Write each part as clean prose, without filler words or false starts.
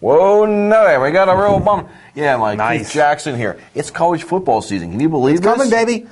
Whoa, no, we got a real bum. Yeah, Mike, Nice. Keith Jackson here. It's college football season. Can you believe this? Coming, baby.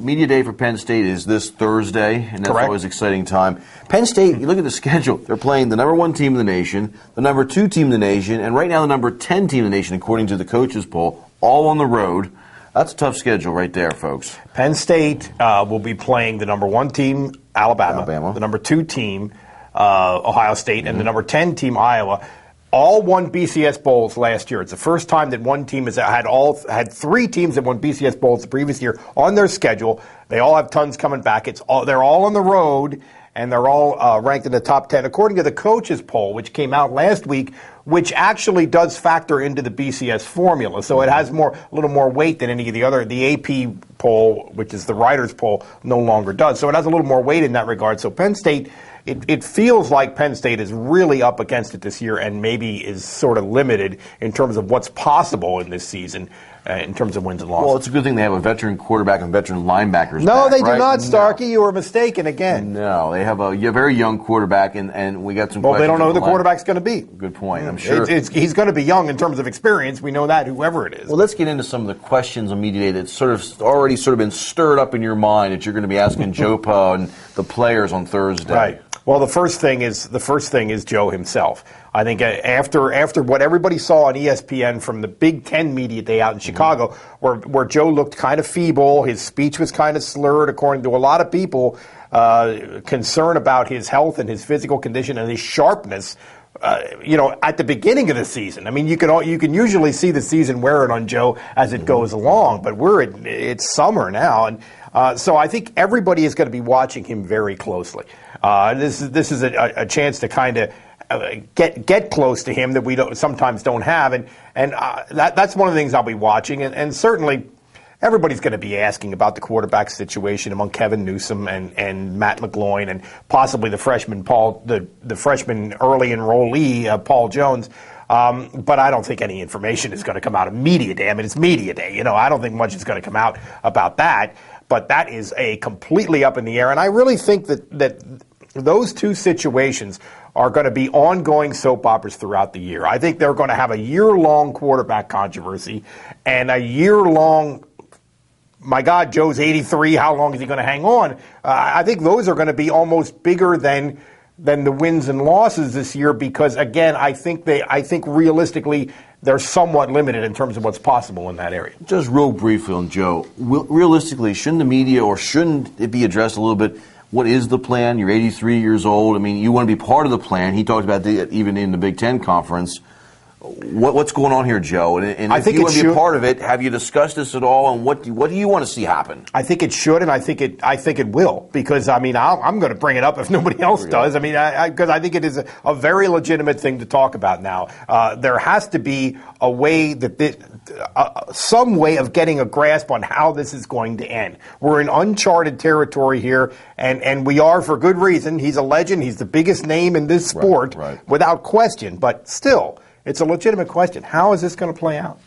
Media day for Penn State is this Thursday, and that's Correct. always an exciting time. Penn State, you look at the schedule, they're playing the number 1 team in the nation, the number 2 team in the nation, and right now the number 10 team in the nation, according to the coaches poll, all on the road. That's a tough schedule right there, folks. Penn State will be playing the number 1 team, Alabama. The number 2 team, Ohio State, and the number 10 team, Iowa. All won BCS bowls last year. It's the first time that one team has had 3 teams that won BCS bowls the previous year on their schedule. They all have tons coming back. They're all on the road, and they're all ranked in the top 10 according to the coaches poll, which came out last week, which actually does factor into the BCS formula. So it has a little more weight than any of the other. The AP poll, which is the writers poll, no longer does. So it has a little more weight in that regard. So Penn State. It feels like Penn State is really up against it this year and maybe is sort of limited in terms of what's possible in this season in terms of wins and losses. Well, it's a good thing they have a veteran quarterback and veteran linebackers. No, back, they do right? not, Starkey. You were mistaken again. No, they have a very young quarterback, and we got some Well, questions. they don't know who the on line. quarterback's going to be. Good point. I'm sure. He's going to be young in terms of experience. We know that, whoever it is. Well, let's get into some of the questions on Media Day that's already been stirred up in your mind that you're going to be asking Jopa and the players on Thursday. Right. Well, the first thing is Joe himself. I think after what everybody saw on ESPN from the Big Ten Media Day out in Chicago, where Joe looked kind of feeble, his speech was kind of slurred, according to a lot of people, concern about his health and his physical condition and his sharpness. At the beginning of the season, I mean, you can usually see the season wearing on Joe as it goes along, but it's summer now, and so I think everybody is going to be watching him very closely. This is a chance to kind of get close to him that we sometimes don't have, and that's one of the things I'll be watching, and certainly. Everybody's going to be asking about the quarterback situation among Kevin Newsom and Matt McGloin and possibly the freshman the freshman early enrollee Paul Jones. But I don't think any information is going to come out of Media Day. I mean, it's Media Day. I don't think much is going to come out about that. But that is a completely up in the air. And I really think that those two situations are going to be ongoing soap operas throughout the year. I think they're going to have a year-long quarterback controversy and a year-long my God, Joe's 83. How long is he going to hang on? I think those are going to be almost bigger than the wins and losses this year because, again, I think realistically they're somewhat limited in terms of what's possible in that area. Just real briefly on Joe, realistically, shouldn't the media or shouldn't it be addressed a little bit? What is the plan? You're 83 years old. I mean, you want to be part of the plan. He talked about that even in the Big Ten Conference. What's going on here, Joe? And I if think you want to be should. a part of it, have you discussed this at all? And what do you want to see happen? I think it should, and I think it will, because I mean I'm going to bring it up if nobody else does. I mean, because I think it is a very legitimate thing to talk about now. There has to be a way some way of getting a grasp on how this is going to end. We're in uncharted territory here, and we are for good reason. He's a legend. He's the biggest name in this sport, without question. But still. It's a legitimate question. How is this going to play out?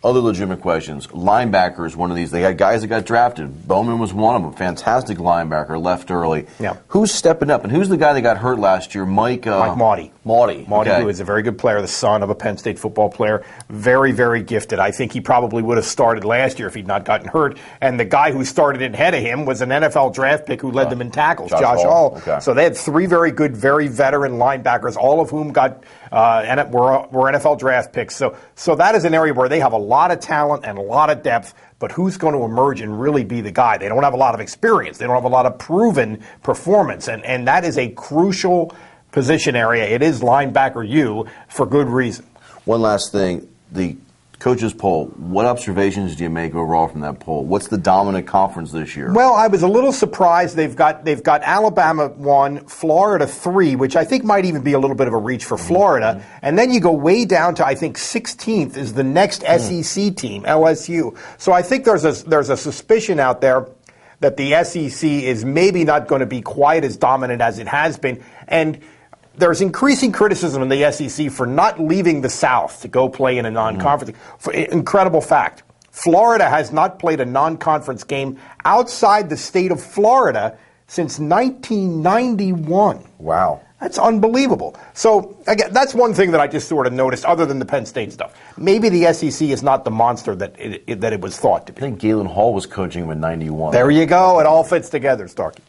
Other legitimate questions. Linebacker is one of these. They had guys that got drafted. Bowman was one of them. Fantastic linebacker, left early. Yeah. Who's stepping up? And who's the guy that got hurt last year? Mike Mauti. Mauti, okay. Who is a very good player, the son of a Penn State football player. Very, very gifted. I think he probably would have started last year if he'd not gotten hurt. And the guy who started ahead of him was an NFL draft pick who led them in tackles, Josh Hall. Okay. So they had 3 very good, very veteran linebackers, all of whom were NFL draft picks. So that is an area where they have a lot of talent and a lot of depth, but who's going to emerge and really be the guy? They don't have a lot of experience. They don't have a lot of proven performance, and that is a crucial position area. It is linebacker for good reason. One last thing, the coaches poll. What observations do you make overall from that poll? What's the dominant conference this year? Well, I was a little surprised. They've got Alabama 1, Florida 3, which I think might even be a little bit of a reach for Florida. And then you go way down to, I think, 16th is the next SEC team, LSU. So I think there's a suspicion out there that the SEC is maybe not going to be quite as dominant as it has been. And there's increasing criticism in the SEC for not leaving the South to go play in a non-conference. Incredible fact. Florida has not played a non-conference game outside the state of Florida since 1991. Wow. That's unbelievable. So, again, that's one thing that I just sort of noticed, other than the Penn State stuff. Maybe the SEC is not the monster that it was thought to be. I think Galen Hall was coaching him in '91. There you go. It all fits together, Starkey.